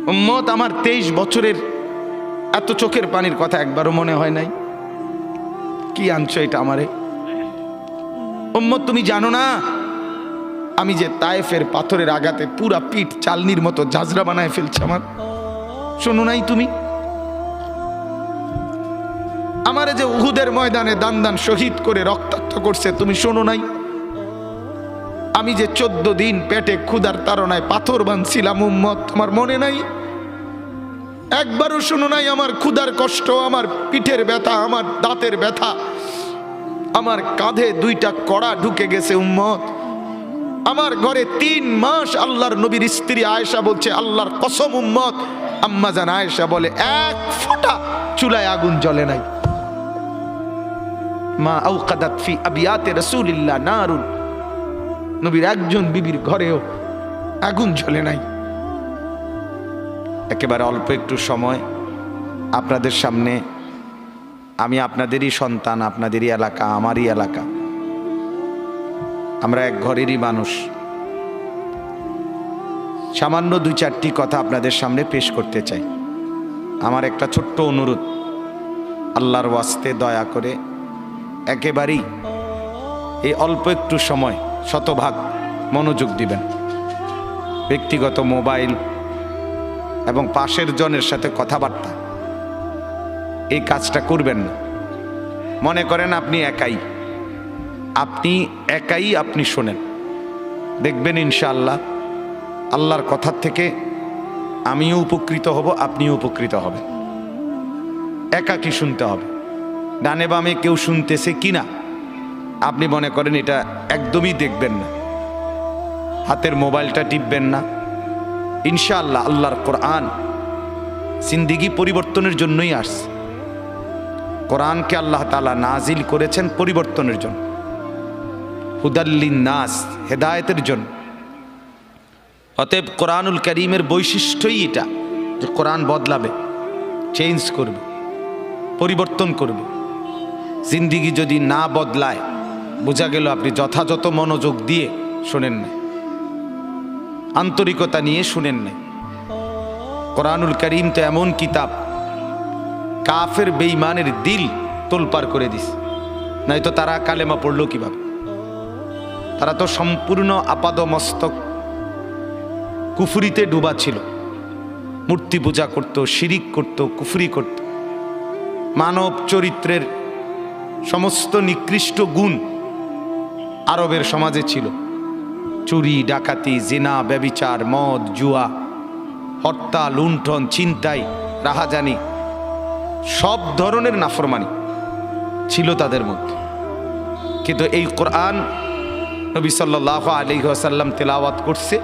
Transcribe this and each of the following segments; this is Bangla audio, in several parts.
উম্মত, আমার 23 বছরের এত চোখের পানির কথা একবারও মনে হয় নাই? কি আনছো এটা আমারে? উম্মত, তুমি জানো না আমি যে তায়েফের পাথরের আঘাতে পুরা পিঠ চালনির মতো ঝাঁঝরা বানায় ফেলছে আমার? শোনো নাই তুমি? আমারে যে উহুদের ময়দানে দান দান শহীদ করে রক্তাক্ত করছে, তুমি শোনো নাই? আমি যে 14 দিন পেটে ক্ষুধার তাড়নায় পাথর বাঁধছিলাম, উম্মত, আমার মনে নাই? একবারও শোনো নাই আমার ক্ষুধার কষ্ট, আমার পিঠের ব্যথা, আমার দাঁতের ব্যথা, আমার কাঁধে 2টা কড়া ঢুকে গেছে? উম্মত, আমার ঘরে 3 মাস আল্লাহর নবীর স্ত্রী আয়েশা বলছে, আল্লাহর কসম উম্মত, আম্মা জান আয়েশা বলে, 1 ফোঁটা চুলায় আগুন জ্বলে নাই। মা আওকাদাত ফি আবিয়াতে রাসূলিল্লাহ নারুন, নবীর একজন বিবির ঘরেও আগুন জ্বলে নাই। একেবারে অল্প একটু সময় আপনাদের সামনে, আমি আপনাদেরই সন্তান, আপনাদেরই এলাকা, আমারই এলাকা, আমরা এক ঘরেরই মানুষ। সামান্য 2-4টি কথা আপনাদের সামনে পেশ করতে চাই। আমার একটা ছোট্ট অনুরোধ, আল্লাহর ওয়াস্তে দয়া করে একেবারেই এই অল্প একটু সময় শতভাগ মনোযোগ দিবেন। ব্যক্তিগত মোবাইল এবং পাশের জনের সাথে কথাবার্তা, এই কাজটা করবেন না। মনে করেন আপনি একাই, আপনি শোনেন, দেখবেন ইনশাআল্লাহ আল্লাহর কথার থেকে আমিও উপকৃত হব, আপনিও উপকৃত হবেন। একাকি শুনতে হবে। ডানে বামে কেউ শুনতেছে কিনা আপনি মনে করেন এটা একদমই দেখবেন না, হাতের মোবাইলটা টিপবেন না। ইনশাআল্লাহ আল্লাহর কোরআন জিন্দেগি পরিবর্তনের জন্যই আসছে। কোরআনকে আল্লাহ তাআলা নাজিল করেছেন পরিবর্তনের জন্য, হুদাল্লিন নাস, হেদায়েতের জন্য। অতএব কোরআনুল কারীমের বৈশিষ্ট্যই এটা যে কোরআন বদলাবে, চেঞ্জ করবে, পরিবর্তন করবে। জিন্দেগি যদি না বদলায়, বোঝা গেল আপনি যথাযথ মনোযোগ দিয়ে শোনেন না, আন্তরিকতা নিয়ে শুনেন না। কোরআনুল কারীম তো এমন কিতাব, কাফের বেঈমানের দিল তোলপাড় করে দিস, নয়তো তারা কালেমা পড়লো কিভাবে? তারা তো সম্পূর্ণ আপাদমস্তক কুফরিতে ডুবা ছিল, মূর্তি পূজা করত, শিরিক করত, কুফরি করত। মানব চরিত্রের সমস্ত নিকৃষ্ট গুণ আরবের সমাজে ছিল। চুরি, ডাকাতি, জিনা, ব্যভিচার, মদ, জুয়া, হত্যা, লুণ্ঠন, ছিনতাই, রাহাজানি, সব ধরনের নাফরমানি ছিল তাদের মধ্যে। কিন্তু এই কোরআন নবী সাল্লাল্লাহু আলাইহি ওয়াসাল্লাম তেলাওয়াত করছে,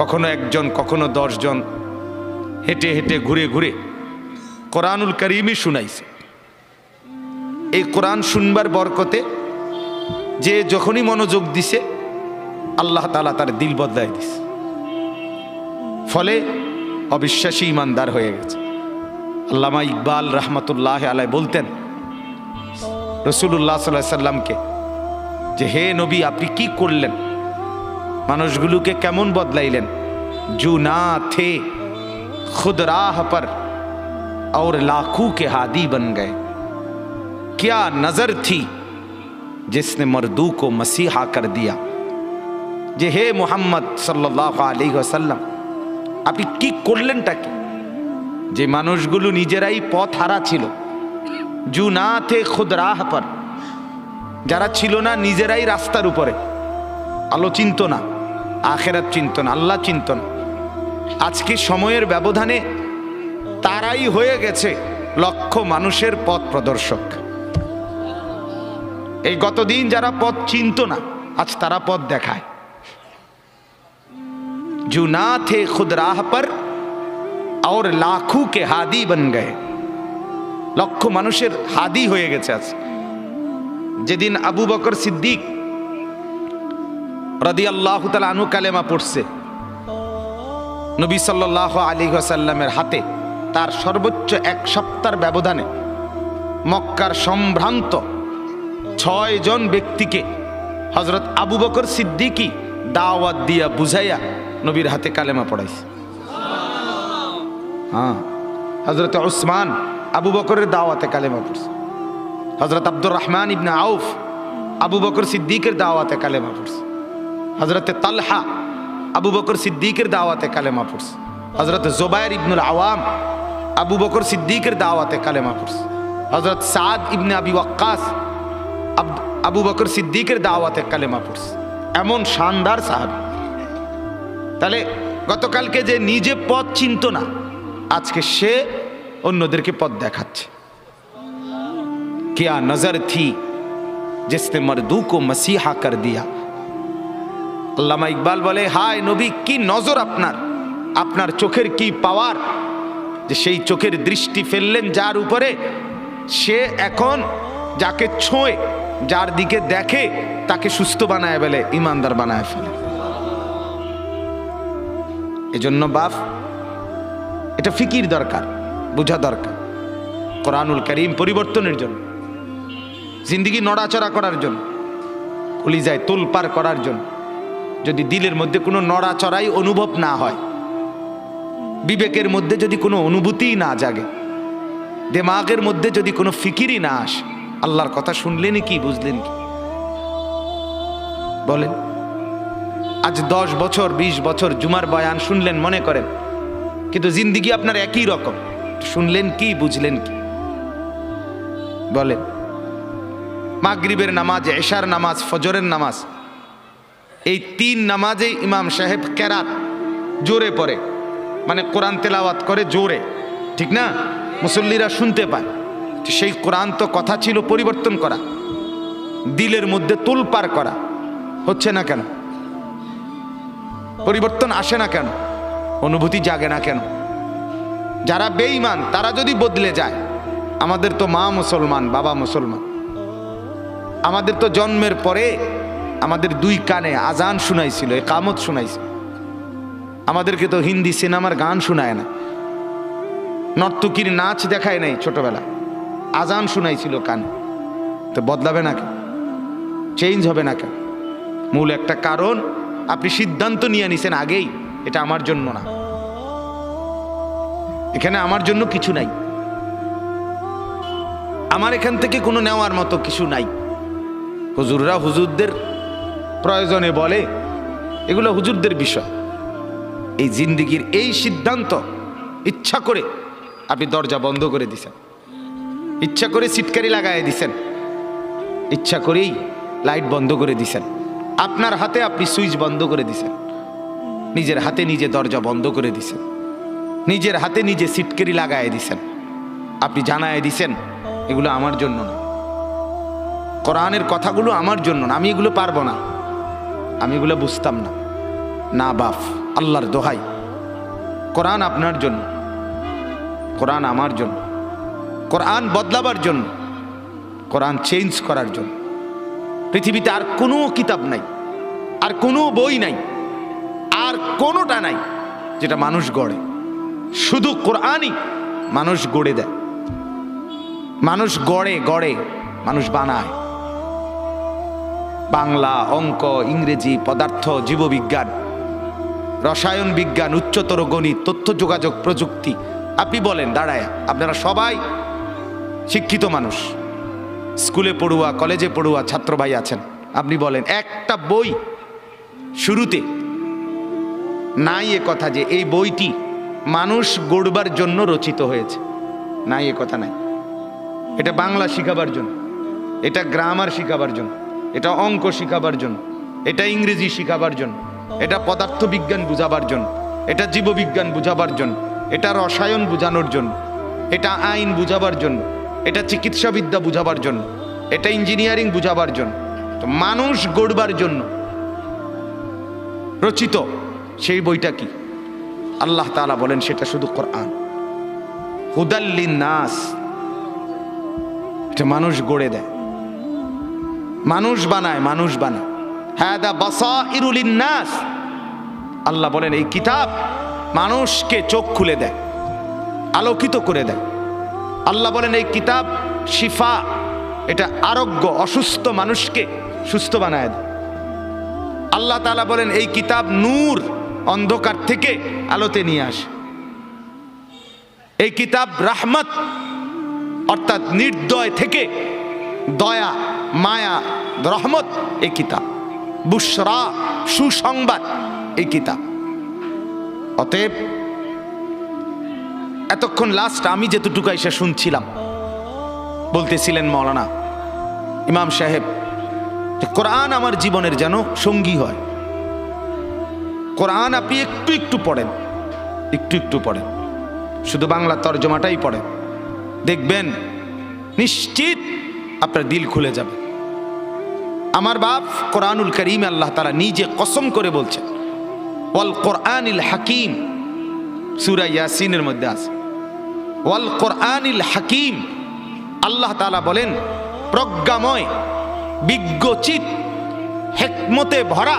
কখনো একজন, কখনো 10 জন, হেঁটে হেঁটে ঘুরে ঘুরে কোরআনুল কারীমই শুনাইছে। এই কোরআন শুনবার বরকতে যে যখনই মনোযোগ দিছে, আল্লাহ তাআলা তার দিল বদলায় দিছে, ফলে অবিশ্বাসী ইমানদার হয়ে গেছে। আল্লামা ইকবাল রহমতুল্লাহ আলাইহি বলতেন রাসূলুল্লাহ সাল্লাল্লাহু আলাইহি সাল্লামকে, যে হে নবী, আপনি কি করলেন? মানুষগুলোকে কেমন বদলাইলেন? জু না থে খুদ রাহ पर और लाखों के हादी बन गए, क्या नजर थी जिसने मर्दू को मसीहा कर दिया। যে হে মুহাম্মদ সাল্লাল্লাহু আলাইহি ওয়াসাল্লাম, আপনি কি করলেনটা কি? যে মানুষগুলো নিজেরাই পথ হারা ছিল, জু না থে খুদ রাহ पर, যারা ছিল না নিজেরাই রাস্তার উপরে, আলো চিনত না, আখেরাত চিনত না, আল্লাহ চিনত না, আজকে সময়ের ব্যবধানে তারাই হয়ে গেছে লক্ষ মানুষের পথ প্রদর্শক। এই গতদিন যারা পথ চিনত না, আজ তারা পথ দেখায়। जो ना थे खुद राह पर और लाखों के हादी बन गए, লক্ষ মানুষের হাদি হয়ে গেছে আজ। যেদিন আবু বকর সিদ্দিক রাদিয়াল্লাহু তাআলা আনহু কালেমা পড়ছে, নবী সাল্লাল্লাহু আলাইহি ওয়াসাল্লামের হাতে তার সর্বোচ্চ 1 সপ্তাহের ব্যবধানে মক্কার সম্ভ্রান্ত 6 জন ব্যক্তিকে হযরত আবু বকর সিদ্দিকী দাওয়াত দিয়া বুঝাইয়া নবীর হাতে কালেমা পড়াইছে। হ্যাঁ, হজরত উসমান আবু বকরের দাওয়াতে কালেমা পড়ছে। হজরত আব্দুর রহমান ইবনে আউফ আবু বকর সিদ্দিকের দাওয়াতে কালেমা পড়ছে। হজরত তালহা আবু বকর সিদ্দিকের দাওয়াতে কালেমা পড়ছে। হজরত জুবাইর ইবনুল আওয়াম আবু বকর সিদ্দিকের দাওয়াতে কালেমা পড়ছে। হজরত সাদ ইবনে আবি ওয়াক্কাস আবু বকর সিদ্দিকের দাওয়াতে কালেমা পড়ছে। এমন শানদার সাহাবী। তাহলে গতকালকে যে নিজে পথ চিনত না, আজকে সে অন্যদেরকে পথ দেখাচ্ছে। क्या नजर थी जिसने मर्दू को मसीहा कर दिया। আল্লামা ইকবাল বলে, হায় নবী, কি নজর আপনার, আপনার চোখের কি পাওয়ার, যে সেই চোখের দৃষ্টি ফেললেন যার উপরে, সে এখন যাকে ছোঁয়, যার দিকে দেখে, তাকে সুস্থ বানায় ফেলে, ইমানদার বানায় ফেলে। এজন্য বাপ, এটা ফিকির দরকার, বোঝা দরকার। কোরআনুল কারীম পরিবর্তনের জন্য, জিন্দেগি নড়াচড়া করার জন্য, কলিজায় তোলপার করার জন্য। যদি দিলের মধ্যে কোনো নড়াচড়াই অনুভব না হয়, বিবেকের মধ্যে যদি কোনো অনুভূতিই না জাগে, দিমাগের মধ্যে যদি কোনো ফিকিরই না আসে, আল্লাহর কথা শুনলেন কি, বুঝলেন কি? বলেন, আজ 10 বছর 20 বছর জুমার বয়ান শুনলেন মনে করেন, কিন্তু জিন্দেগি আপনার একই রকম, শুনলেন কি, বুঝলেন কি? বলেন, মাগরিবের নামাজ, এশার নামাজ, ফজরের নামাজ, এই 3 নামাজে ইমাম সাহেব কেরাত জোরে পড়ে, মানে কোরআন তেলাওয়াত করে জোরে, ঠিক না? মুসল্লিরা শুনতে পায়। সেই কোরআন তো কথা ছিল পরিবর্তন করা, দিলের মধ্যে তোলপার করা, হচ্ছে না কেন? পরিবর্তন আসে না কেন? অনুভূতি জাগে না কেন? যারা বেঈমান তারা যদি বদলে যায়, আমাদের তো মা মুসলমান, বাবা মুসলমান, আমাদের তো জন্মের পরে আমাদের 2 কানে আজান শুনাইছিল, ইকামত শুনাইছিল। আমাদেরকে তো হিন্দি সিনেমার গান শোনায় না, নর্তকীর নাচ দেখায় নাই ছোটবেলা, আজান শুনাইছিল কানে। তো বদলাবে না কেন? চেঞ্জ হবে না কেন? মূল একটা কারণ, আপনি সিদ্ধান্ত নিয়ে নিছেন আগেই, এটা আমার জন্য না, এখানে আমার জন্য কিছু নাই, আমার এখান থেকে কোনো নেওয়ার মতো কিছু নাই। হুজুররা হুজুরদের প্রয়োজনে বলে, এগুলো হুজুরদের বিষয়। এই জিন্দেগির এই সিদ্ধান্ত ইচ্ছা করে আপনি দরজা বন্ধ করে দিছেন, ইচ্ছা করে সিটকারি লাগাই দিছেন, ইচ্ছা করেই লাইট বন্ধ করে দিছেন, আপনার হাতে আপনি সুইচ বন্ধ করে দিছেন, নিজের হাতে নিজে দরজা বন্ধ করে দিছেন, নিজের হাতে নিজে সিটকারি লাগাই দিছেন। আপনি জানায় দিছেন এগুলো আমার জন্য না, কোরআনের কথাগুলো আমার জন্য না, আমি এগুলো পারবো না, আমি এগুলো বুঝতাম না। না বাপ, আল্লাহর দোহাই, কোরআন আপনার জন্য, কোরআন আমার জন্য, কোরআন বদলাবার জন্য, কোরআন চেঞ্জ করার জন্য। পৃথিবীতে আর কোনো কিতাব নাই, আর কোনো বই নাই, আর কোনোটা নাই যেটা মানুষ গড়ে। শুধু কোরআনই মানুষ গড়ে দেয়, মানুষ গড়ে, মানুষ বানায়। বাংলা, অঙ্ক, ইংরেজি, পদার্থ, জীববিজ্ঞান, রসায়ন বিজ্ঞান, উচ্চতর গণিত, তথ্য যোগাযোগ প্রযুক্তি, আপনি বলেন দাঁড়ায়, আপনারা সবাই শিক্ষিত মানুষ, স্কুলে পড়ুয়া, কলেজে পড়ুয়া ছাত্র ভাই আছেন, আপনি বলেন একটা বই শুরুতে নাই এ কথা যে এই বইটি মানুষ গড়বার জন্য রচিত হয়েছে, নাই এ কথা নাই। এটা বাংলা শিখাবার জন্য, এটা গ্রামার শিখাবার জন্য, এটা অঙ্ক শিখাবার জন্য, এটা ইংরেজি শিখাবার জন্য, এটা পদার্থ বিজ্ঞান বুঝাবার জন্য, এটা জীববিজ্ঞান বুঝাবার জন্য, এটা রসায়ন বুঝানোর জন্য, এটা আইন বুঝাবার জন্য, এটা চিকিৎসাবিদ্যা বুঝাবার জন্য, এটা ইঞ্জিনিয়ারিং বুঝাবার জন্য। তো মানুষ গড়বার জন্য রচিত সেই বইটা কি? আল্লাহ তাআলা বলেন সেটা শুধু কোরআন, হুদাল লিন্নাস। এটা মানুষ গড়ে দেয়, মানুষ বানায়, মানুষ বানায়। হাদা বাসাইরু লিন্নাস। আল্লাহ বলেন এই কিতাব মানুষকে চোখ খুলে দেয়, আলোকিত করে দেয়। আল্লাহ বলেন এই কিতাব শিফা, এটা আরোগ্য, অসুস্থ মানুষকে সুস্থ বানায় দেয়। আল্লাহ তাআলা বলেন এই কিতাব নূর, অন্ধকার থেকে আলোতে নিয়ে আসে। এই কিতাব রাহমত অর্থাৎ নির্দয় থেকে দয়া, মায়া, রহমত এই কিতাব, বুশরা সুসংবাদ এই কিতাব। অতএব এতক্ষণ লাস্ট আমি যেতটুকু এসে শুনছিলাম, বলতেছিলেন মাওলানা ইমাম সাহেব, কোরআন আমার জীবনের যেন সঙ্গী হয়। কোরআন আপনি একটু একটু পড়েন, একটু একটু পড়েন, শুধু বাংলা তর্জমাটাই পড়েন, দেখবেন নিশ্চিত আপনার দিল খুলে যাবে। আমার বাপ কোরআনুল কারীম আল্লাহ তাআলা নিজে কসম করে বলছেন, ওয়াল কোরআনিল হাকিম, সূরা ইয়াসিনের মধ্যে আছে ওয়াল কোরআনিল হাকিম। আল্লাহ তাআলা বলেন প্রজ্ঞাময়, বিজ্ঞচিত, হিকমতে ভরা,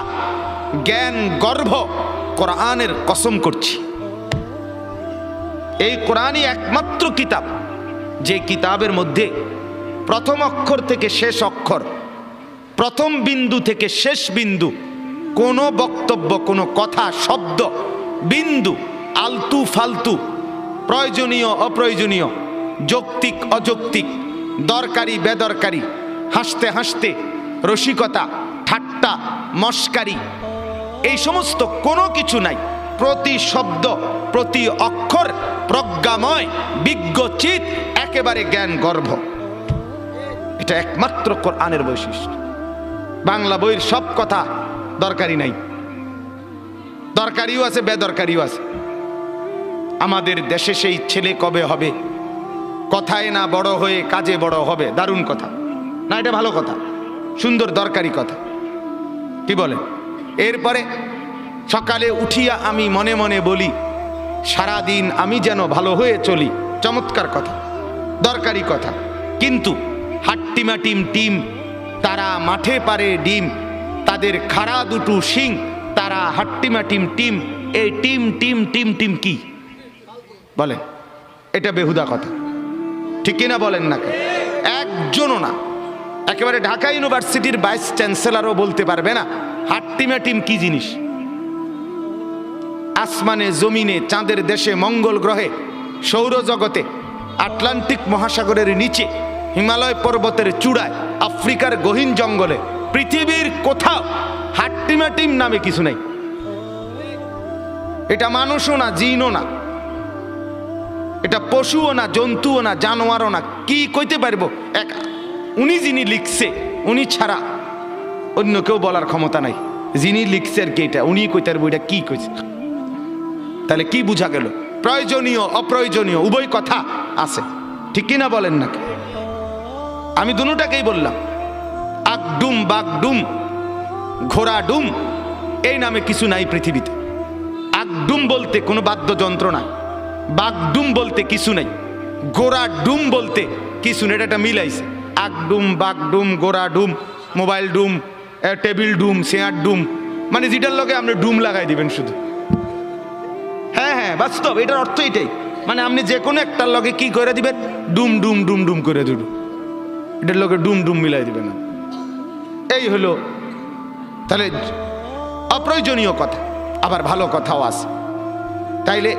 জ্ঞান গর্ভ কোরআনের কসম করছি। এই কোরআনই একমাত্র কিতাব যে কিতাবের মধ্যে প্রথম অক্ষর থেকে শেষ অক্ষর, প্রথম বিন্দু থেকে শেষ বিন্দু, কোনো বক্তব্য, কোনো কথা, শব্দ, বিন্দু, আলতু ফালতু, প্রয়োজনীয় অপ্রয়োজনীয়, যৌক্তিক অযৌক্তিক, দরকারি বেদরকারি, হাসতে হাসতে, রসিকতা, ঠাট্টা, মস্কারি, এই সমস্ত কোনো কিছু নাই। প্রতি শব্দ, প্রতি অক্ষর প্রজ্ঞাময়, বিজ্ঞচিত, একেবারে জ্ঞান গর্ভ। এটা একমাত্র কোরআনের বৈশিষ্ট্য। বাংলা বইয়ের সব কথা দরকারি নাই, দরকারিও আছে, বেদরকারিও আছে। আমাদের দেশে সেই ছেলে কবে হবে, কথায় না বড় হয়ে কাজে বড় হবে, দারুণ কথা না? এটা ভালো কথা, সুন্দর দরকারি কথা, কি বলে? এরপরে সকালে উঠিয়া আমি মনে মনে বলি, সারাদিন আমি যেন ভালো হয়ে চলি, চমৎকার কথা, দরকারি কথা। কিন্তু হাট্টিমা টিম টিম, তারা মাঠে পারে ডিম, তাদের খাড়া দুটো শিং, তারা হাট্টিমা টিম টিম, এই টিম টিম টিম টিম কি বলে? এটা বেহুদা কথা, ঠিক কিনা বলেন না? একজনও না, একেবারে ঢাকা ইউনিভার্সিটির ভাইস চ্যান্সেলরও বলতে পারবে না হাট্টিমা টিম কি জিনিস। আসমানে, জমিনে, চাঁদের দেশে, মঙ্গল গ্রহে, সৌরজগতে, আটলান্টিক মহাসাগরের নিচে, হিমালয় পর্বতের চূড়ায়, আফ্রিকার গহীন জঙ্গলে, পৃথিবীর কোথাও হাট্টিমা টিম নামে কিছু নেই। এটা মানুষও না, জিনও না, এটা পশুও না, জন্তুও না, জানোয়ারও না। কি কইতে পারবো? উনি যিনি লিখছে, উনি ছাড়া অন্য কেউ বলার ক্ষমতা নাই। যিনি লিখছে আর কি, এটা উনি কইতে পারবো এটা কি কইছে। তাহলে কি বুঝা গেল? প্রয়োজনীয় অপ্রয়োজনীয় উভয় কথা আছে, ঠিক কিনা বলেন না? আমি দুটাকেই বললাম। আকডুম, বাগডুম, ঘোড়া ডুম, এই নামে কিছু নাই পৃথিবীতে। আকডুম বলতে কোনো বাদ্যযন্ত্র নাই, বাগডুম বলতে কিছু নাই, গোড়া ডুম বলতে কিছু নেই। এটা মিলাইছে, আকডুম, বাগডুম, গোড়া ডুম, মোবাইল ডুম, টেবিল ডুম, চেয়ার ডুম, মানে যেটার লগে আপনি ডুম লাগাই দিবেন শুধু। হ্যাঁ হ্যাঁ, বাস্তব, এটার অর্থ এটাই। মানে আপনি যে কোনো একটার লগে কি করে দিবেন? ডুম ডুম ডুম ডুম করে দিবেন, এটার লগে ডুম ডুম মিলাই দিবেন। এই হলো তাহলে অপ্রয়োজনীয় কথা, আবার ভালো কথাও আছে। তাইলে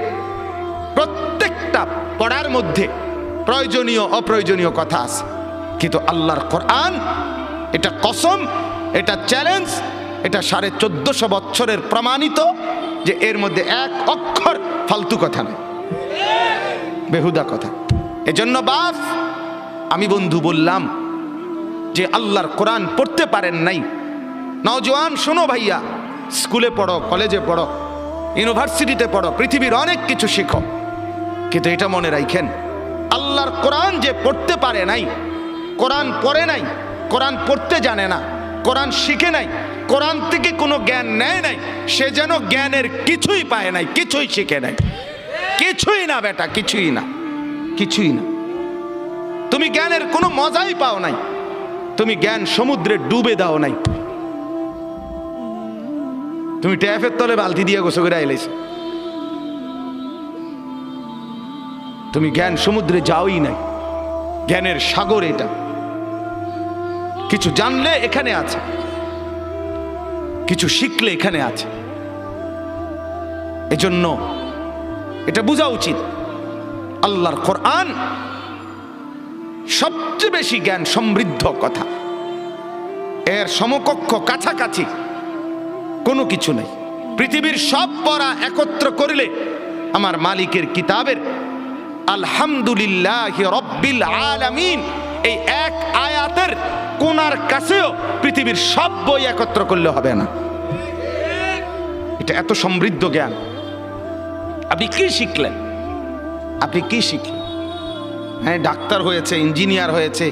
প্রত্যেকটা পড়ার মধ্যে প্রয়োজনীয় অপ্রয়োজনীয় কথা আছে, কিন্তু আল্লাহর কোরআন এটা কসম, এটা চ্যালেঞ্জ, এটা 1450 বছরের প্রমাণিত যে এর মধ্যে এক অক্ষর ফালতু কথা নেই, বেহুদা কথা। এজন্য বাপ, আমি বন্ধু বললাম যে আল্লাহর কোরআন পড়তে পারেন নাই, নওজোয়ান শোনো ভাইয়া, স্কুলে পড়ো, কলেজে পড়ো, ইউনিভার্সিটিতে পড়ো, পৃথিবীর অনেক কিছু শিখো, কিন্তু এটা মনে রাখেন, আল্লাহর কোরআন যে পড়তে পারে নাই, কোরআন পড়ে নাই, কোরআন পড়তে জানে না, কোরআন শিখে নাই, কোরআন থেকে কোনো জ্ঞান নেয় নাই, সে যেন জ্ঞানের কিছুই পায় নাই, কিছুই শিখে নাই, কিছুই না বেটা, কিছুই না, কিছুই না। তুমি জ্ঞানের কোনো মজাই পাও নাই, তুমি জ্ঞান সমুদ্রে ডুবে দাও নাই, তুমি ট্যাপের তলে বালতি দিয়ে গোসল করে আইলাইছো, তুমি জ্ঞান সমুদ্রে যাওই নাই। জ্ঞানের সাগর এটা, কিছু জানলে এখানে আছে, কিছু শিখলে এখানে আছে। এজন্য এটা বোঝা উচিত আল্লাহর কোরআন সবচেয়ে বেশি জ্ঞান সমৃদ্ধ কথা, এর সমকক্ষ কাছাকাছি কোনো কিছু নেই। পৃথিবীর সব পড়া একত্র করলে আমার মালিকের কিতাবের আলহামদুলিল্লাহি রাব্বিল আলামিন এই এক আয়াতের কোনার কাছেও পৃথিবীর সব বই একত্র করলে হবে না। এটা এত সমৃদ্ধ জ্ঞান। আপনি কি শিখলেন? আপনি কি শিখলেন? হ্যাঁ, ডাক্তার হয়েছে, ইঞ্জিনিয়ার হয়েছে,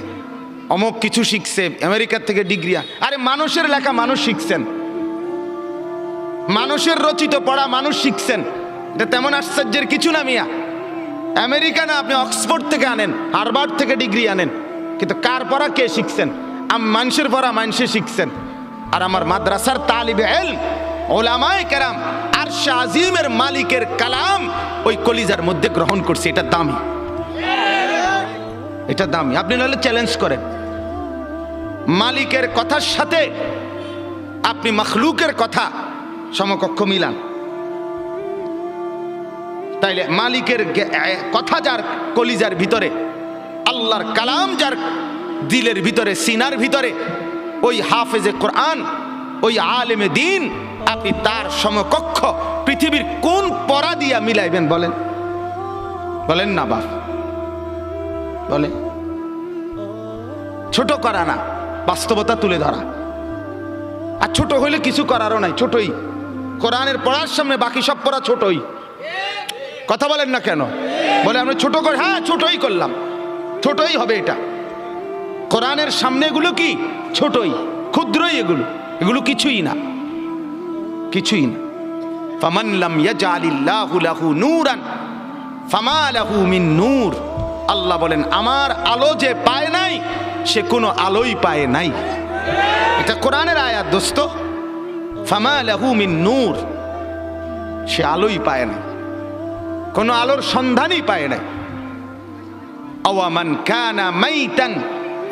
অমুক কিছু শিখছে, আমেরিকার থেকে ডিগ্রি। আরে মানুষের লেখা মানুষ শিখছেন, মানুষের রচিত পড়া মানুষ শিখছেন, এটা তেমন আশ্চর্যের কিছু না মিয়া। আমেরিকা না, আপনি অক্সফোর্ড থেকে আনেন, হার্ভার্ড থেকে ডিগ্রি আনেন, কিন্তু কার পড়া কে শিখছেন? মানুষের পড়া মানুষে শিখছেন। আর আমার মাদ্রাসার তালিবে ইলম ওলামায়ে কেরাম আরশে আজিমের মালিকের কালাম ওই কলিজার মধ্যে গ্রহণ করছে। এটা দামি, এটা দামি। আপনি নাহলে চ্যালেঞ্জ করেন, মালিকের কথার সাথে আপনি মখলুকের কথা সমকক্ষ মিলান, তাইলে মালিকের কথা যার কলিজার ভিতরে, আল্লাহর কালাম যার দিলের ভিতরে, সিনার ভিতরে, ওই হাফেজে কোরআন, ওই আলেমে দ্বীন, আপনি তার সমকক্ষ পৃথিবীর কোন পড়া দিয়া মিলাইবেন? বলেন, বলেন না বাপ, বলে। ছোট করা না, বাস্তবতা তুলে ধরা। আর ছোট হইলে কিছু করারও নাই, ছোটই। কোরআনের পড়ার সামনে বাকি সব পড়া ছোটই। কথা বলেন না কেন? বলে আমরা ছোট করে, হ্যাঁ ছোটই করলাম, ছোটই হবে এটা। কোরআনের সামনে এগুলো কি? ছোটই, ক্ষুদ্রই। এগুলো এগুলো কিছুই না, কিছুই না। ফামান লাম ইয়াজআলিল্লাহু লাহু নূরান ফামা লাহু মিন নূর। আল্লাহ বলেন, আমার আলো যে পায় নাই সে কোনো আলোই পায় নাই। এটা কোরআনের আয়াত দোস্ত। ফামা লাহু মিন নূর, সে আলোই পায় নাই, কোনো আলোর সন্ধানই পায় নাই। আওয়ামান কানা মাইতান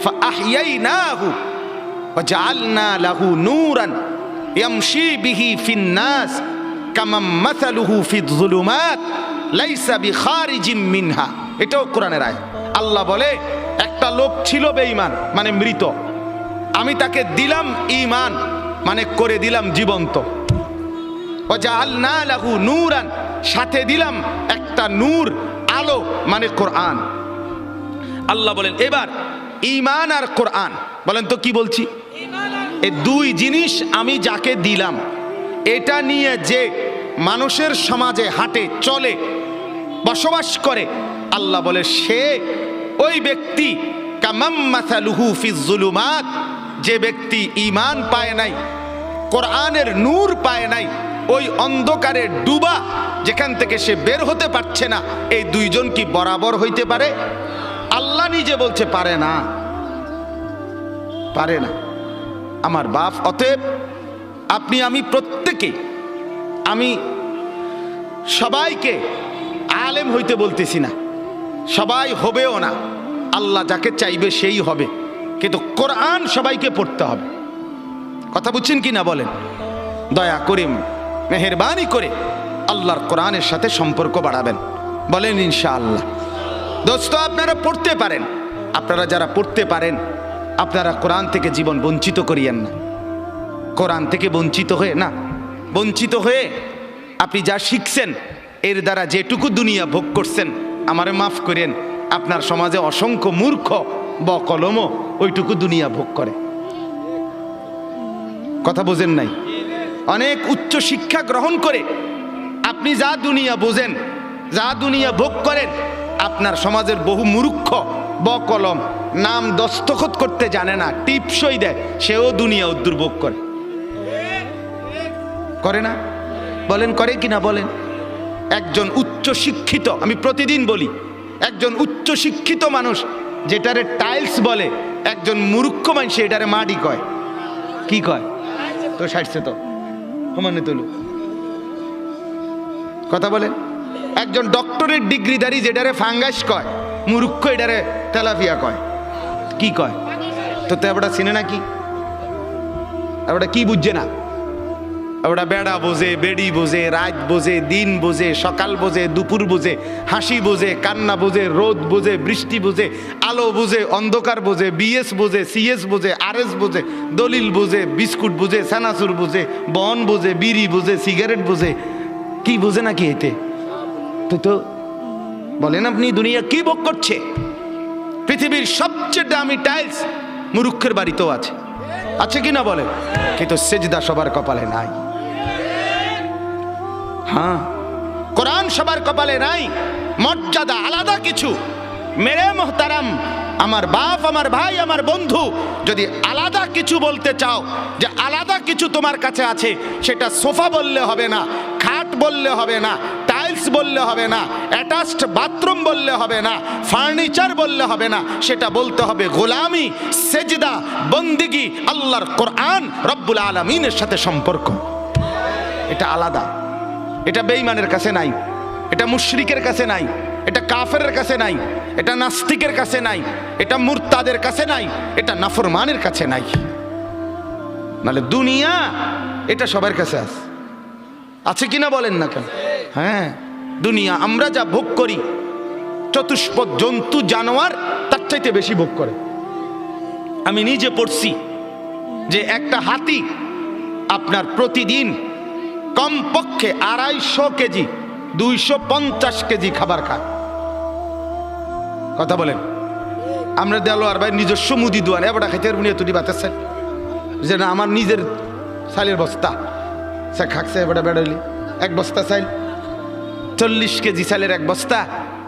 ফাআহইয়াইনাহু ওয়াজআলনা লাহু নূরান ইয়ামশি বিহি ফিন নাস কামাম মাসালুহু ফিয-যুলুমাত লাইসা বিখারিজিম মিনহা। এটাও কোরআনের আয়াত। আল্লাহ বলে, একটা লোক ছিল বেঈমান, মানে মৃত, আমি তাকে দিলাম ঈমান, মানে করে দিলাম জীবন্ত। ওয়াজআলনা লাহু নূরান, সাথে দিলাম একটা নূর, আলো, মানে কোরআন। আল্লাহ বলেন, এবার ঈমান আর কোরআন, বলেন তো কি বলছি? এই দুই জিনিস আমি যাকে দিলাম, এটা নিয়ে যে মানুষের সমাজে হাঁটে, চলে, বসবাস করে, আল্লাহ বলে সে ওই ব্যক্তি কামাম মাসালুহু ফিয-যুলুমাত, যে ব্যক্তি ঈমান পায় নাই, কোরআনের নূর পায় নাই, ওই অন্ধকারে ডুবা যেখান থেকে সে বের হতে পারছে না, এই দুইজন কি বরাবর হইতে পারে? আল্লাহ নিজে বলছে পারে না, পারে না। আমার বাপ, অতএব আপনি আমি প্রত্যেকে, আমি সবাইকে আলেম হইতে বলতেছি না, সবাই হবেও না, আল্লাহ যাকে চাইবে সেই হবে, কিন্তু কোরআন সবাইকে পড়তে হবে। কথা বুঝছেন কি না বলেন? দয়া করে, মেহেরবানি করে আল্লাহর কোরআনের সাথে সম্পর্ক বাড়াবেন, বলেন ইনশাআল্লাহ। দোস্ত, আপনারা পড়তে পারেন, আপনারা যারা পড়তে পারেন, আপনারা কোরআন থেকে জীবন বঞ্চিত করিয়েন না। কোরআন থেকে বঞ্চিত হয়ে না, বঞ্চিত হয়ে আপনি যা শিখছেন এর দ্বারা যেটুকু দুনিয়া ভোগ করছেন, আমারে মাফ করেন, আপনার সমাজে অসংখ্য মূর্খ বকলমও ওইটুকু দুনিয়া ভোগ করে। কথা বোঝেন নাই? অনেক উচ্চ শিক্ষা গ্রহণ করে আপনি যা দুনিয়া বোঝেন, যা দুনিয়া ভোগ করেন, আপনার সমাজের বহু মূর্খ বকলম নাম দস্তখত করতে জানে না, টিপসই দেয়, সেও দুনিয়া দুর্ভোগ করে। করে না? বলেন করে কিনা বলেন? একজন উচ্চ শিক্ষিত, আমি প্রতিদিন বলি, একজন উচ্চ শিক্ষিত মানুষ যেটারে টাইলস বলে, একজন মূর্খ মানুষ এটারে মাটি কয়। কি কয়? তো সাইডছে তো সমানে তুলু। কথা বলেন। একজন ডক্টরের ডিগ্রিধারী যেটারে ফাঙ্গাস কয়, মূর্খ এটারে তেলাপিয়া কয়। কি কয়? তো ওটা চিনে না কি? আর ওটা কি বুঝছে না? ওরা বেড়া বোঝে, বেড়ি বোঝে, রাত বোঝে, দিন বোঝে, সকাল বোঝে, দুপুর বোঝে, হাসি বোঝে, কান্না বোঝে, রোদ বোঝে, বৃষ্টি বোঝে, আলো বোঝে, অন্ধকার বোঝে, বিএস বোঝে, সিএস বোঝে, আরএস বোঝে, দলিল বোঝে, বিস্কুট বোঝে, সানাসুর বোঝে, বন বোঝে, বিড়ি বোঝে, সিগারেট বোঝে, কি বোঝে নাকি এতে? তো বলেন আপনি দুনিয়া কি ভোগ করছে? পৃথিবীর সবচেয়ে দামি টাইলস মুরুক্ষের বাড়িতেও আছে, আছে কি না বলেন? কিন্তু সেজদা সবার কপালে নাই। হ্যাঁ, কোরআন সবার কপালে নাই। মর্যাদা আলাদা কিছু। মেরে মোহতারাম, আমার বাপ, আমার ভাই, আমার বন্ধু, যদি আলাদা কিছু বলতে চাও, যে আলাদা কিছু তোমার কাছে আছে, সেটা সোফা বললে হবে না, খাট বললে হবে না, টাইলস বললে হবে না, অ্যাটাচড বাথরুম বললে হবে না, ফার্নিচার বললে হবে না, সেটা বলতে হবে গোলামি, সেজদা, বন্দিগি, আল্লাহর কোরআন, রব্বুল আলামিনের সাথে সম্পর্ক। এটা আলাদা। এটা বেঈমানের কাছে নাই, এটা মুশরিকের কাছে নাই, এটা কাফেরের কাছে নাই, এটা নাস্তিকের কাছে নাই, এটা মুরতাদের কাছে নাই, এটা নাফরমানের কাছে নাই। নাহলে দুনিয়া এটা সবার কাছে আছে কিনা বলেন না কেন? হ্যাঁ, দুনিয়া আমরা যা ভোগ করি, চতুষ্পদ জন্তু জানোয়ার তার চাইতে বেশি ভোগ করে। আমি নিজে পড়ছি যে একটা হাতি আপনার প্রতিদিন কমপক্ষে 250 কেজি 250 কেজি খাবার খায়। কথা বলেন। আমরা দেলোয়ার ভাই নিজস্ব মুদি দোয়ান এবারটা খাইতে পারবো না, তুই বাতাচ্ছেন যে না আমার নিজের চালের বস্তা সে খাকছে, এবারটা বেড়াইলি এক বস্তা চাইল, 40 কেজি চালের এক বস্তা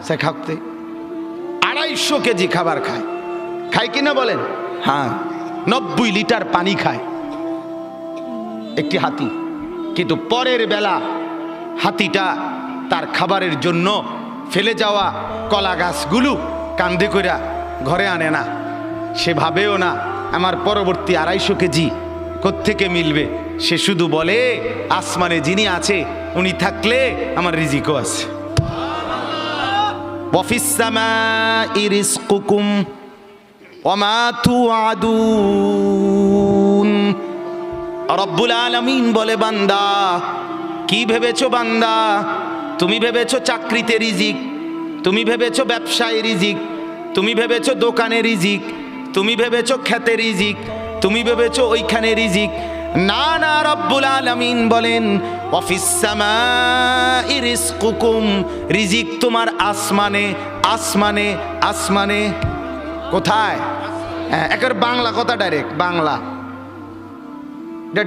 সে খাকতে 250 কেজি খাবার খায়। খায় কিনা বলেন? হ্যাঁ, 90 লিটার পানি খায় একটি হাতি। কিন্তু পরের বেলা হাতিটা তার খাবারের জন্য ফেলে যাওয়া কলা গাছগুলো কান্দে কইরা ঘরে আনে না। সে ভাবেও না আমার পরবর্তী 250 কেজি কোত্থেকে মিলবে। সে শুধু বলে আসমানে যিনি আছে উনি থাকলে আমার রিজিকও আছে। ওয়াফিস সামাই রিজকুকুম ওয়া মা তুআদুন। রব্বুল আলামিন বলে, বান্দা কি ভেবেছো বান্দা? তুমি ভেবেছো চাকরিতে রিজিক, তুমি ভেবেছো ব্যবসায় রিজিক, তুমি ভেবেছো দোকানে রিজিক, তুমি ভেবেছো খেতে রিজিক, তুমি ভেবেছো ওইখানে রিজিক। না না, রব্বুল আলামিন বলেন ওয়াফিস সামাই রিজকুকুম, রিজিক তোমার আসমানে, আসমানে, আসমানে। কোথায়? একের বাংলা কথা, ডাইরেক্ট বাংলা,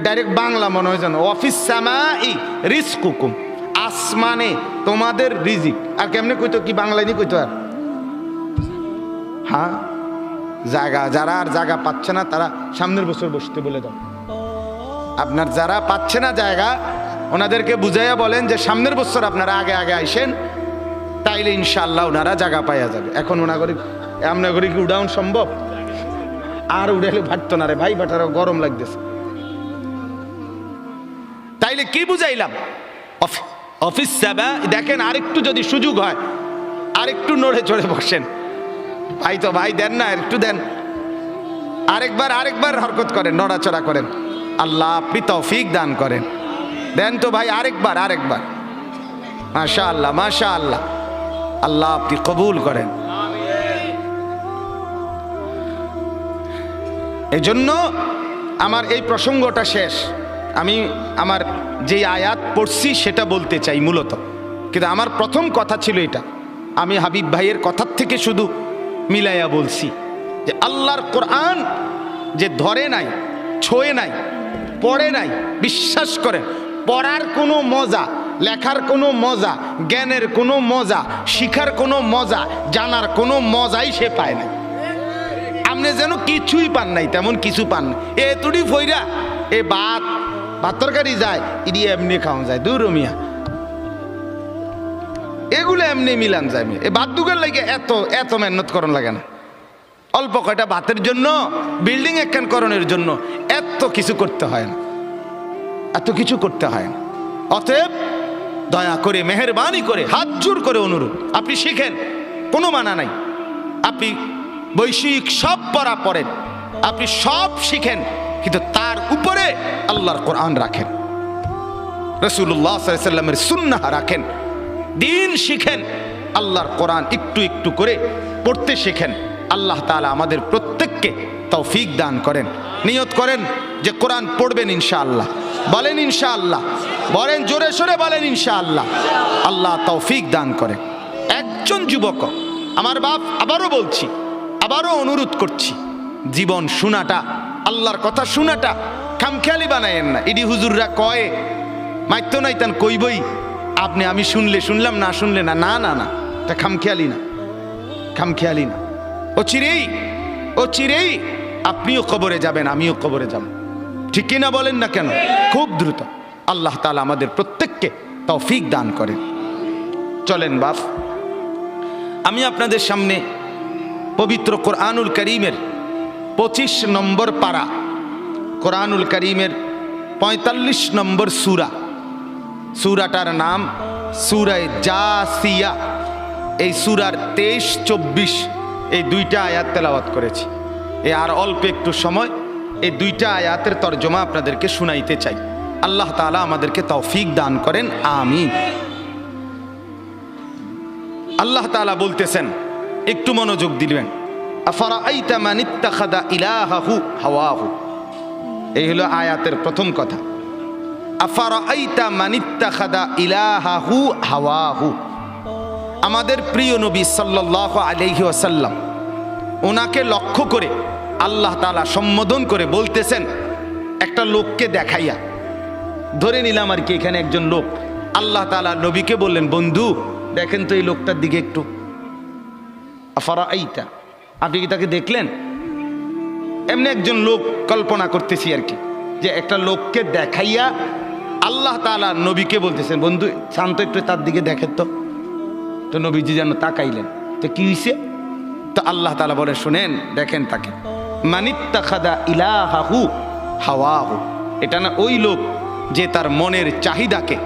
ডাইরেক্ট বাংলা মনে হয় জানো। অফিস সামাই রিজকুকুম, আসমানে তোমাদের রিজিক। আর কেমনে কইতো, কি বাংলায় নি কইতো? আর হ্যাঁ, জায়গা যারা আর জায়গা পাচ্ছে না তারা সামনের বছর বসতে বলে দাও। আপনার যারা পাচ্ছে না জায়গা, ওনাদেরকে বুঝাইয়া বলেন যে সামনের বছর আপনারা আগে আগে আইসেন, তাইলে ইনশাআল্লাহ ওনারা জায়গা পাইয়া যাবে। এখন ওনাগরি আমনাগরি কি উড়াউন সম্ভব? আর উড়াইলে ভাটতো না রে ভাই, বাটারও গরম লাগতেছে। তাইলে কি বুঝাইলাম? অফিস সেবা দেখেন, আরেকটু যদি সুযোগ হয় আরেকটু নড়ে চড়ে বসেন। ভাই তো ভাই দেন না, একটু দেন, আরেকবার হরকত করেন, নড়াচড়া করেন। আল্লাহ আপনি তৌফিক দান করেন। দেন তো ভাই, আরেকবার। মাশা আল্লাহ, মাশা আল্লাহ, আল্লাহ আপনি কবুল করেন। এই জন্য আমার এই প্রসঙ্গটা শেষ। আমি আমার যে আয়াত পড়ছি সেটা বলতে চাই মূলত, কিন্তু আমার প্রথম কথা ছিল এটা। আমি হাবিব ভাইয়ের কথার থেকে শুধু মিলাইয়া বলছি যে আল্লাহর কোরআন যে ধরে নাই, ছোঁয়ে নাই, পড়ে নাই, বিশ্বাস করেন পড়ার কোনো মজা, লেখার কোনো মজা, জ্ঞানের কোনো মজা, শিখার কোনো মজা, জানার কোনো মজাই সে পায় না। আপনি যেন কিছুই পান নাই, তেমন কিছু পান না। এতুডি ফইরা এ ভাত তরকারি যায়, ইডি এমনি খাওয়া যায়, দূর মিয়া, এগুলো এমনি মিলান যায়। এ ভাত দুগার লাগে এত মেহনত করন লাগে না। অল্প কয়টা ভাতের জন্য, বিল্ডিং একখান করণের জন্য এত কিছু করতে হয় না, এত কিছু করতে হয় না। অতএব দয়া করে, মেহেরবানি করে, হাত জোর করে অনুরোধ, আপনি শিখেন, কোনো মানা নাই। আপনি বৈষয়িক সব পড়া পড়েন, আপনি সব শিখেন, কিন্তু তার উপরে আল্লাহর কোরআন রাখেন। রাসূলুল্লাহ সাল্লাল্লাহু আলাইহি ওয়াসাল্লামের সুন্নাহ রাখেন, দিন শিখেন, আল্লাহর কোরআন একটু একটু করে পড়তে শেখেন। আল্লাহ তাআলা আমাদের প্রত্যেককে তৌফিক দান করেন। নিয়ত করেন যে কোরআন পড়বেন ইনশাআল্লাহ। বলেন ইনশাআল্লাহ, বলেন জোরে সোরে বলেন ইনশাআল্লাহ। আল্লাহ তৌফিক দান করেন। একজন যুবক, আমার বাপ, আবারও বলছি, আবারও অনুরোধ করছি, জীবন শোনাটা, আল্লাহর কথা শোনাটা খামখেয়ালি বানায়েন না। ইডি হুজুররা কয় মাইতো নাইতান কইবই, আপনি আমি শুনলে শুনলাম, না শুনলে না, না না না, এটা খামখেয়ালি না, খামখেয়ালি না। ও চিরেই আপনিও কবরে যাবেন, আমিও কবরে যাব, ঠিক কিনা বলেন না কেন? খুব দ্রুত। আল্লাহ তাআলা আমাদের প্রত্যেককে তৌফিক দান করেন। চলেন বাপ, আমি আপনাদের সামনে পবিত্র কোরআনুল কারীমের 25 নম্বর পারা, কোরআনুল কারীমের 45 নম্বর সূরা, সূরাটার নাম সূরা জাসিয়া। এই সূরার 23-24 এই দুইটা আয়াত তেলাওয়াত করেছি। আর অল্প একটু সময় এই দুইটা আয়াতের তরজমা আপনাদেরকে শুনাইতে চাই। আল্লাহ তাআলা আমাদেরকে তৌফিক দান করেন, আমিন। আল্লাহ তাআলা বলতেছেন, একটু মনোযোগ দিবেন, আফারাআইতা মান ইত্তাখাযা ইলাহাহু হাওয়াহু। এই হলো আয়াতের প্রথম কথা। আফারাআইতা মান ইত্তাখাযা ইলাহাহু হাওয়াহু। আমাদের প্রিয় নবী সাল্লাল্লাহু আলাইহি ওয়াসাল্লাম, ওনাকে লক্ষ্য করে আল্লাহ তাআলা সম্বোধন করে বলতেছেন একটা লোককে দেখাইয়া। ধরে নিলাম আর কি এখানে একজন লোক, আল্লাহ তাআলা নবীকে বললেন, বন্ধু দেখেন তো এই লোকটার দিকে একটু। আফারাআইতা, আপনি কি তাকে দেখলেন? এমনি একজন লোক কল্পনা করতেছি আর কি, যে একটা লোককে দেখাইয়া আল্লাহ তাআলা নবীকে বলতেছেন, বন্ধু শান্ত একটু তার দিকে দেখেন তো। তো নবীজি যেন তাকাইলেন, তো কি হইছে? তো আল্লাহ তাআলা বলে, শুনেন, দেখেন তাকে, মানিত্তাখাযা ইলাহাহু হাওয়াহু। এটা না ওই লোক যে তার মনের চাহিদাকে,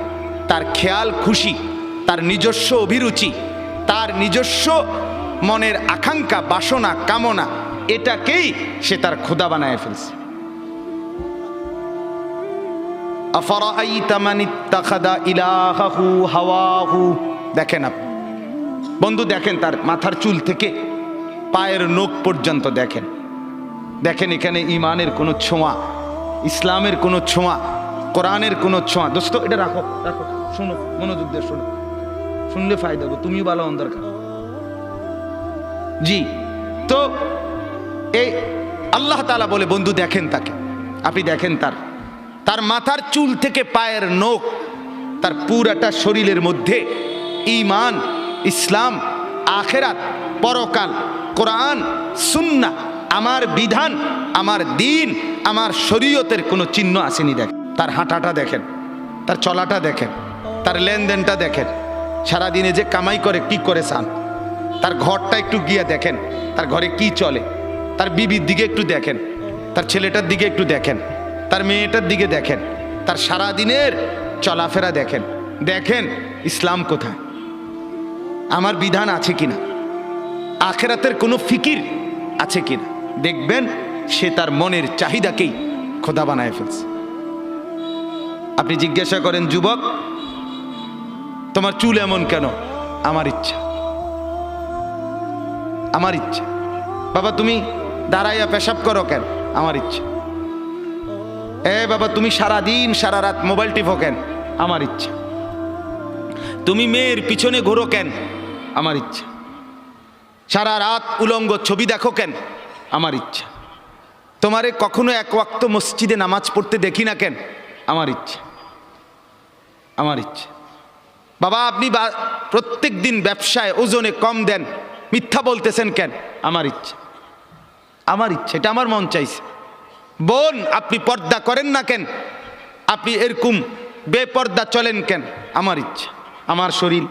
তার খেয়াল খুশি, তার নিজস্ব অভিরুচি, তার নিজস্ব মনের আকাঙ্ক্ষা, বাসনা, কামনা, এটাকেই সে তার খোদা বানায় ফেলছে। আফারাআইতা মান ইত্তাখাযা ইলাহাহু হাওয়াহু। দেখেন আপনি বন্ধু, দেখেন তার মাথার চুল থেকে পায়ের নখ পর্যন্ত দেখেন। দেখেন এখানে ইমানের কোনো ছোঁয়া, ইসলামের কোনো ছোঁয়া, কোরআনের কোনো ছোঁয়া। দোস্ত এটা রাখো, রাখো, শোনো, মনোযোগ দিয়ে শোনো, শুনলে ফায়দা হবে, তুমিও ভালো হন দরকার। জি, তো এই আল্লাহ তাআলা বলে, বন্ধু দেখেন তাকে, আপনি দেখেন তার মাথার চুল থেকে পায়ের নখ, তার পুরাটা শরীরের মধ্যে ঈমান, ইসলাম, আখিরাত, পরকাল, কোরআন, সুন্নাহ, আমার বিধান, আমার দিন, আমার শরীয়তের কোনো চিহ্ন আসেনি। দেখেন তার হাঁটাটা দেখেন, তার চলাটা দেখেন, তার লেনদেনটা দেখেন, সারাদিনে যে কামাই করে কি করে চান, তার ঘরটা একটু গিয়ে দেখেন, তার ঘরে কি চলে, তার বিবির দিকে একটু দেখেন, তার ছেলেটার দিকে একটু দেখেন, তার মেয়েটার দিকে দেখেন, তার সারাদিনের চলাফেরা দেখেন। দেখেন ইসলাম কোথায়, আমার বিধান আছে কিনা, আখিরাতের কোনো ফিকির আছে কিনা। দেখবেন সে তার মনের চাহিদাকেই খোদা বানায় ফেলছে। আপনি জিজ্ঞাসা করেন, যুবক তোমার চুল এমন কেন? আমার ইচ্ছা, আমার ইচ্ছা। বাবা তুমি দাঁড়াইয়া পেশাব করো কেন? আমার ইচ্ছা। বাবা তুমি সারাদিন সারা রাত মোবাইল টিপো কেন? আমার ইচ্ছা। তুমি মেয়ের পিছনে ঘোরো কেন? আমার ইচ্ছা। সারা রাত উলঙ্গ ছবি দেখো কেন? আমার ইচ্ছা। তোমারে কখনো এক ওয়াক্ত মসজিদে নামাজ পড়তে দেখি না কেন? আমার ইচ্ছা, আমার ইচ্ছা। বাবা আপনি প্রত্যেক দিন ব্যবসায় ওজনে কম দেন, মিথ্যা বলতেছেন কেন? আমার ইচ্ছা, আমার ইচ্ছা, এটা আমার মন চাইছে। বোন আপনি পর্দা করেন না কেন? আপনি এরকম বেপর্দা চলেন কেন? আমার ইচ্ছা। আমার শরীর,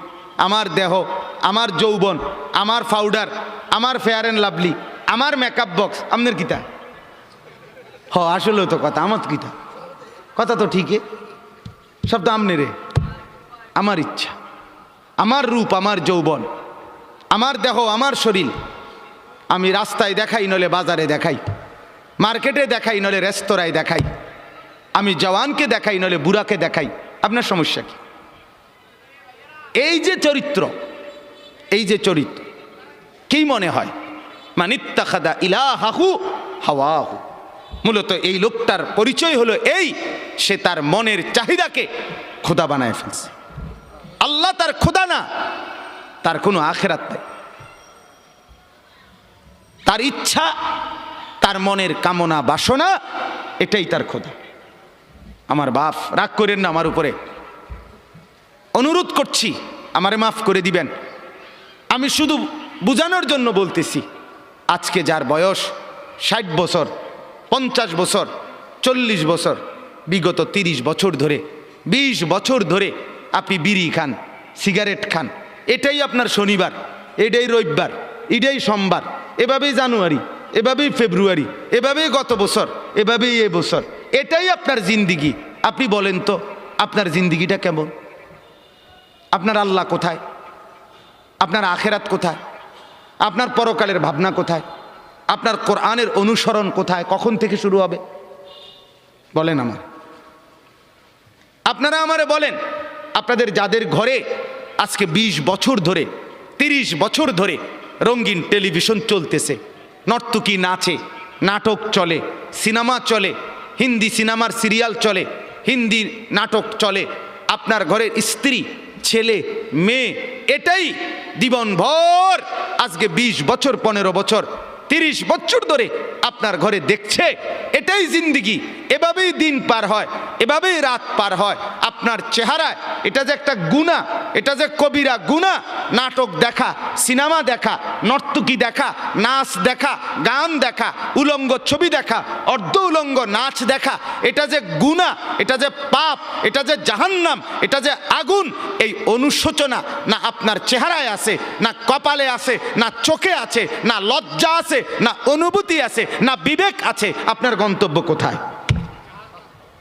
আমার দেহ, আমার যৌবন, আমার পাউডার, আমার ফেয়ার অ্যান্ড লাভলি, আমার মেকআপ বক্স, আপনার কিতা? আসলে তো কথা, আমার কিতা কথা তো ঠিকই, সব তো আমনে রে। আমার ইচ্ছা, আমার রূপ, আমার যৌবন, আমার দেহ, আমার শরীর, আমি রাস্তায় দেখাই, নলে বাজারে দেখাই, মার্কেটে দেখাই, নলে রেস্তোরাঁয় দেখাই, আমি জওয়ানকে দেখাই, নলে বুড়াকে দেখাই, আপনার সমস্যা কি? এই যে চরিত্র, এই যে চরিত্র, কি মনে হয়? মানিত্তাখাদা ইলাহাহু হাওয়াহু, মূলত এই লোকটার পরিচয় হলো এই, সে তার মনের চাহিদাকে খোদা বানায় ফেলছে। আল্লাহ তার খোদা না, তার কোনো আখেরাত নাই। তার ইচ্ছা, তার মনের কামনা বাসনা, এটাই তার খোদা। আমার বাপ, রাগ করেন না আমার উপরে, অনুরোধ করছি আমারে মাফ করে দিবেন। আমি শুধু বুঝানোর জন্য বলতেছি, আজকে যার বয়স 60 বছর, 50 বছর, 40 বছর, বিগত 30 বছর ধরে, 20 বছর ধরে আপনি বিড়ি খান, সিগারেট খান, এটাই আপনার শনিবার, এটাই রবিবার, এটাই সোমবার, এভাবেই জানুয়ারি, এভাবেই ফেব্রুয়ারি, এভাবেই গত বছর, এভাবেই এ বছর, এটাই আপনার জিন্দিগি। আপনি বলেন তো আপনার জিন্দিগিটা কেমন? আপনার আল্লাহ কোথায়? আপনার আখেরাত কোথায়? আপনার পরকালের ভাবনা কোথায়? আপনার কোরআনের অনুসরণ কোথায়? কখন থেকে শুরু হবে বলেন আমার? আপনারা আমারে বলেন, আপনাদের যাদের ঘরে আজকে 20 বছর ধরে, 30 বছর ধরে রঙিন টেলিভিশন চলতেছে, নর্তকী নাচে, নাটক চলে, সিনেমা চলে, হিন্দি সিনেমার সিরিয়াল চলে, হিন্দি নাটক চলে, আপনার ঘরের স্ত্রী, ছেলে, মেয়ে এটাই জীবনভর আজকে 20 বছর, 15 বছর, 30 বছর ধরে আপনার ঘরে দেখছে, এটাই জিন্দিগি। এভাবেই দিন পার হয়, এভাবেই রাত পার হয়। আপনার চেহারায় এটা যে একটা গুনাহ, এটা যে কবিরা গুনাহ, নাটক দেখা, সিনেমা দেখা, নর্তকী দেখা, নাচ দেখা, গান দেখা, উলঙ্গ ছবি দেখা, অর্ধ উলঙ্গ নাচ দেখা, এটা যে গুনাহ, এটা যে পাপ, এটা যে জাহান্নাম, এটা যে আগুন, এই অনুশোচনা না আপনার চেহারায় আছে, না কপালে আছে, না চোখে আছে, না লজ্জা আছে, না অনুভূতি আছে, না বিবেক আছে। আপনার গন্তব্য কোথায়?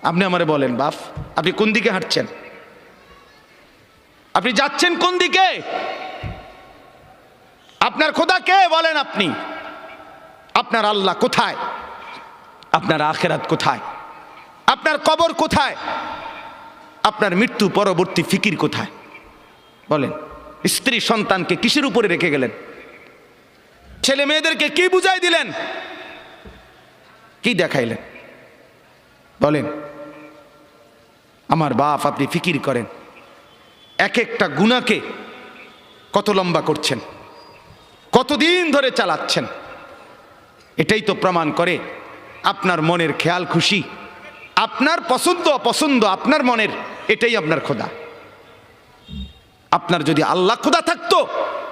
আপনি আমারে বলেন বাপ, আপনি কোন দিকে হাঁটছেন? আপনি যাচ্ছেন কোন দিকে? আপনার খোদা কে বলেন আপনি? আপনার আল্লাহ কোথায়? আপনার আখেরাত কোথায়? আপনার কবর কোথায়? আপনার মৃত্যু পরবর্তী ফিকির কোথায় বলেন? স্ত্রী সন্তানকে কিসের উপরে রেখে গেলেন? ছেলে মেয়েদেরকে কি বুঝাই দিলেন? কি দেখাইলেন বলেন? আমার বাপ, আপনি ফিকির করেন, এক একটা গুনাহকে কত লম্বা করছেন, কতদিন ধরে চালাচ্ছেন। এটাই তো প্রমাণ করে আপনার মনের খেয়াল খুশি, আপনার পছন্দ অপছন্দ, আপনার মনের, এটাই আপনার খোদা। আপনার যদি আল্লাহ খোদা থাকতো,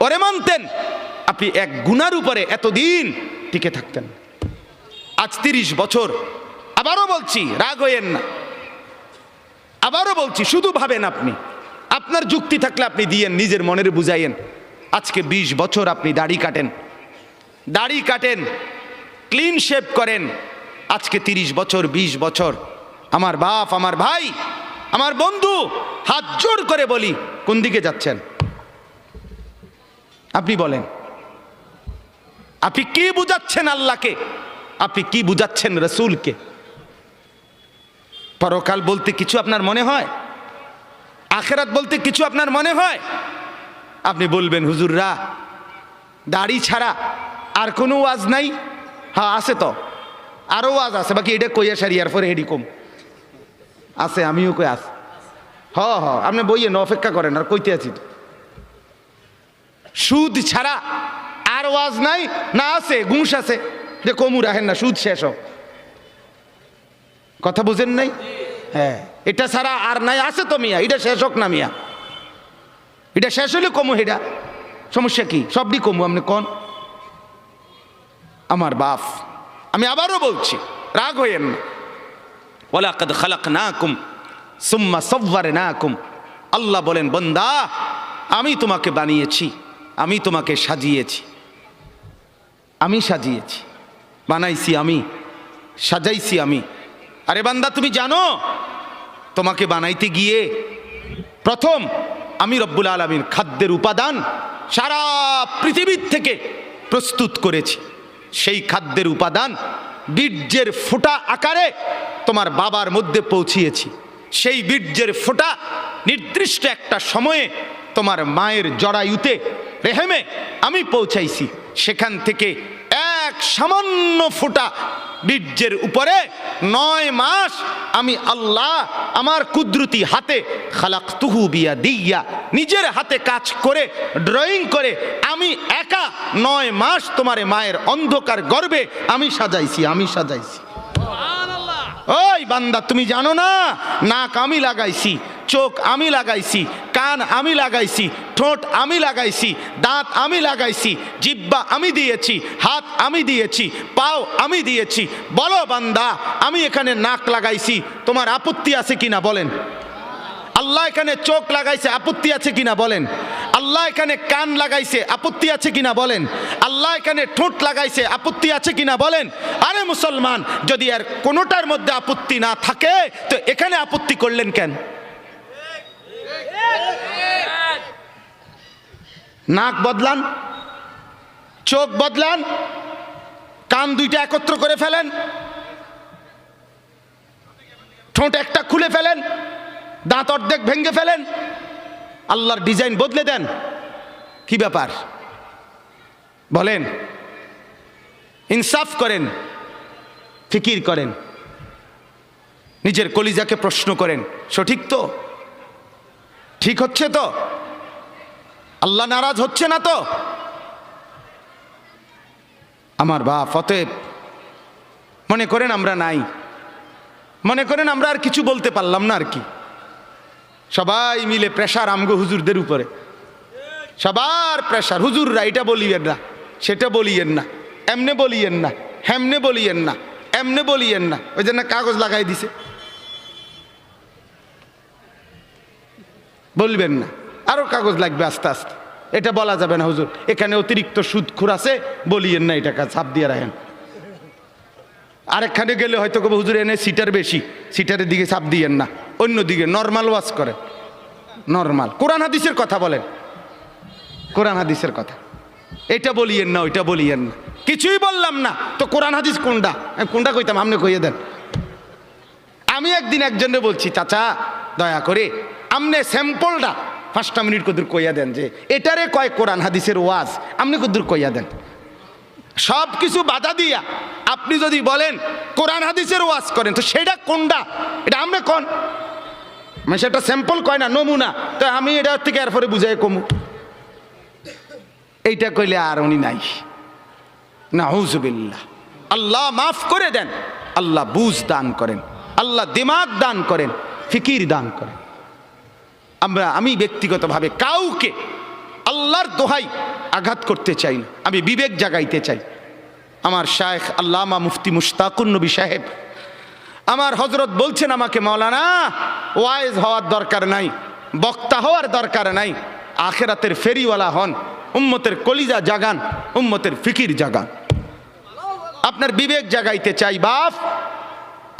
ওরে মানতেন, আপনি এক গুনার উপরে এতদিন টিকে থাকতেন। আজ 30 বছর, আবারও বলছি রাগ হইয়েন না, আবারও বলছি শুধু ভাবেন, আপনি আপনার যুক্তি থাকলে আপনি দিয়েন, নিজের মনের বুঝাইয়েন। আজকে 20 বছর আপনি দাড়ি কাটেন, ক্লিন শেভ করেন, আজকে 30 বছর, 20 বছর। আমার বাপ, আমার ভাই, আমার বন্ধু, হাত জোর করে বলি, কোন দিকে যাচ্ছেন আপনি বলেন? আপনি কি বুঝাচ্ছেন আল্লাহকে? আপনি কি বুঝাচ্ছেন রসুলকে? পরকাল বলতে কিছু আপনার মনে হয়? আখেরাত বলতে কিছু আপনার মনে হয়? আপনি বলবেন হুজুররা দাড়ি ছাড়া আর কোনো ওয়াজ নাই? হ্যাঁ আছে তো, আরো ওয়াজ আছে, বাকি এটা কইয়া সারি আর পরে হেডি কম আছে, আমিও কই আস। হ আপনি বইয়েন, অপেক্ষা করেন, আর কইতে আছি তো। সুদ ছাড়া আর ওয়াজ নাই? না আছে, ঘুষ আছে, যে কমু রাখেন না, সুদ শেষ হোক। কথা বুঝেন নাই? হ্যাঁ, এটা ছাড়া আর নাই, আছে তো মিয়া, এটা শেষ হোক না মিয়া, এটা শেষ হলে কমু, হেডা সমস্যা কি? সবই কমু, আপনি কোন? আমার বাপ, আমি আবারও বলছি, রাগ হইয়েন না। ওয়ালাকাদ খালাকনাকুম সুম্মা সাওয়ারনাকুম, আল্লাহ বলেন বান্দা, আমি তোমাকে বানিয়েছি, আমি তোমাকে সাজিয়েছি, আমি সাজিয়েছি, বানাইছি আমি, সাজাইছি আমি। আরে বান্দা, তুমি জানো তোমাকে বানাইতে গিয়ে প্রথম আমি রব্বুল আলামিন খাদ্যের উপাদান সারা পৃথিবীর থেকে প্রস্তুত করেছি। সেই খাদ্যের উপাদান বীর্যের ফোঁটা আকারে তোমার বাবার মধ্যে পৌঁছিয়েছি। সেই বীর্যের ফোঁটা নির্দিষ্ট একটা সময়ে তোমার মায়ের জরায়ুতে রেহেমে আমি পৌঁছাইছি। সেখান থেকে এক সামান্য ফোঁটা বীর্যের উপরে 9 মাস আমি আল্লাহ আমার কুদরতি হাতে খালাকতুহু বিয়াদিয়া, নিজের হাতে কাজ করে ড্রয়িং করে আমি একা 9 মাস তোমার মায়ের অন্ধকার গর্ভে আমি সাজাইছি। ওই বান্দা, তুমি জানো না, নাক আমি লাগাইছি, চোখ আমি লাগাইছি, কান আমি লাগাইছি, ঠোঁট আমি লাগাইছি, দাঁত আমি লাগাইছি, জিহ্বা আমি দিয়েছি, হাত আমি দিয়েছি, পাও আমি দিয়েছি। বলো বান্দা, আমি এখানে নাক লাগাইছি, তোমার আপত্তি আছে কিনা বলেন? আল্লাহ এখানে চোখ লাগাইছে, আপত্তি আছে কিনা বলেন? আল্লাহ এখানে কান লাগাইছে, আপত্তি আছে কিনা বলেন? আল্লাহ এখানে ঠোঁট লাগাইছে, আপত্তি আছে কিনা বলেন? আরে মুসলমান, যদি আর কোনোটার মধ্যে আপত্তি না থাকে তো এখানে আপত্তি করলেন কেন? নাক বদলান, চোখ বদলান, কান দুইটা একত্র করে ফেলেন, ঠোঁট একটা খুলে ফেলেন, দাঁত অর্ধেক ভেঙে ফেলেন, আল্লাহর ডিজাইন বদলে দেন। কি ব্যাপার বলেন? ইনসাফ করেন, ফিকির করেন, নিজের কলিজাকে প্রশ্ন করেন, সঠিক তো? ঠিক হচ্ছে তো? আল্লাহ নারাজ হচ্ছে না তো? আমার বাপ, অতএব মনে করেন আমরা নাই, মনে করেন আমরা আর কিছু বলতে পারলাম না আর কি। সবাই মিলে প্রেশার আমগো হুজুরদের উপরে, সবার প্রেশার। হুজুররা এটা বলিয়েন না, সেটা বলিয়েন না, এমনে বলিয়েন না, হেমনে বলিয়েন না, এমনে বলিয়েন না। ওই জন্য কাগজ লাগাই দিছে, বলবেন না, আরো কাগজ লাগবে আস্তে আস্তে। এটা বলা যাবে না হুজুর, এখানে অতিরিক্ত সুদখোর আছে, বলিয়েন না, এটা ছাপ দিয়ে রাখেন। আরেকখানে গেলে হয়তো হুজুর এনে সিটার বেশি, সিটারের দিকে ছাপ দিয়েন না, অন্যদিকে নর্মাল ওয়াজ করেন। নর্মাল কোরআন হাদিসের কথা বলেন, কোরআন হাদিসের কথা। এটা বলিয়েন না, ওইটা বলিয়েন না। কিছুই বললাম না তো কোরআন হাদিস কোনটা? কোনটা কইতাম, আপনি কইয়ে দেন। আমি একদিন একজনে বলছি, চাচা দয়া করে আপনি স্যাম্পলটা 5টা মিনিট কদূর কইয়া দেন, যে এটারে কয় কোরআন হাদিসের ওয়াজ, আপনি কদূর কইয়া দেন। সব কিছু বাধা দিয়া আপনি যদি বলেন কোরআন হাদিসের ওয়াজ করেন, তো সেটা কোনটা? এটা আমরা কোন মানে সেটা স্যাম্পল কয় না, নমুনা। তো আমি এটা থেকে এরপরে বুঝাই কমু, এইটা কইলে আর উনি নাই। নাউযুবিল্লাহ। আল্লাহ মাফ করে দেন, আল্লাহ বুঝ দান করেন, আল্লাহ দিমাগ দান করেন, ফিকির দান করেন। আমি ব্যক্তিগতভাবে কাউকে আল্লাহর দোহাই আঘাত করতে চাই না, আমি বিবেক জাগাইতে চাই। আমার শায়েখ আল্লামা মুফতি মুশতাকুন নবী সাহেব, আমার হযরত বলছেন আমাকে, মাওলানা ওয়াইজ হওয়ার দরকার নাই, বক্তা হওয়ার দরকার নাই, আখিরাতের ফেরিওয়ালা হন, উম্মতের কলিজা জাগান, উম্মতের ফিকির জাগান। আপনার বিবেক জাগাইতে চাই। বাপ,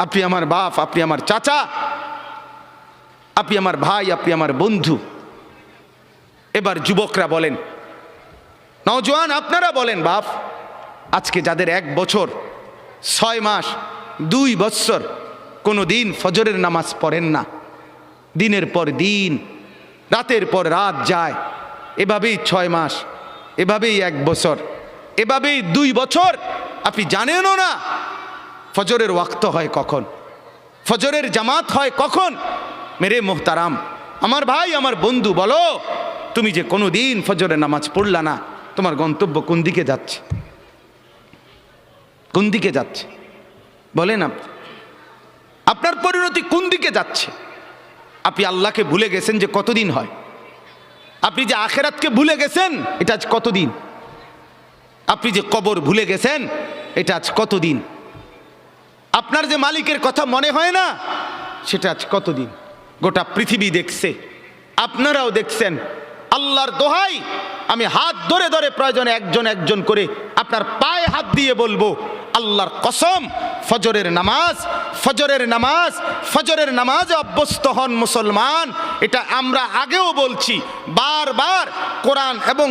আপনি আমার বাপ, আপনি আমার চাচা, আপনি আমার ভাই, আপনি আমার বন্ধু। এবার যুবকরা বলেন, নওজোয়ান আপনারা বলেন, বাপ আজকে যাদের 1 বছর 6 মাস 2 বছর কোনো দিন ফজরের নামাজ পড়েন না, দিনের পর দিন রাতের পর রাত যায়, এভাবেই 6 মাস, এভাবেই 1 বছর, এভাবেই 2 বছর, আপনি জানেনও না ফজরের ওয়াক্ত হয় কখন, ফজরের জামাত হয় কখন। মেরে মোহতারাম, আমার ভাই, আমার বন্ধু, বলো তুমি যে কোনো দিন ফজরের নামাজ পড়লা না, তোমার গন্তব্য কোন দিকে যাচ্ছে? কোন দিকে যাচ্ছে বলেন? আপনার পরিণতি কোন দিকে যাচ্ছে? আপনি আল্লাহকে ভুলে গেছেন যে কতদিন হয়, আপনি যে আখেরাতকে ভুলে গেছেন এটা আজ কতদিন, আপনি যে কবর ভুলে গেছেন এটা আজ কতদিন, আপনার যে মালিকের কথা মনে হয় না সেটা আজ কতদিন। গোটা পৃথিবী দেখছে, আপনারাও দেখছেন। আল্লাহর দোহাই, আমি হাত ধরে ধরে প্রয়োজনে একজন একজন করে আপনার পায়ে হাত দিয়ে বলবো, আল্লাহর কসম, ফজরের নামাজ, ফজরের নামাজ, ফজরের নামাজে অভ্যস্ত হন মুসলমান। এটা আমরা আগেও বলছি, বারবার কোরআন এবং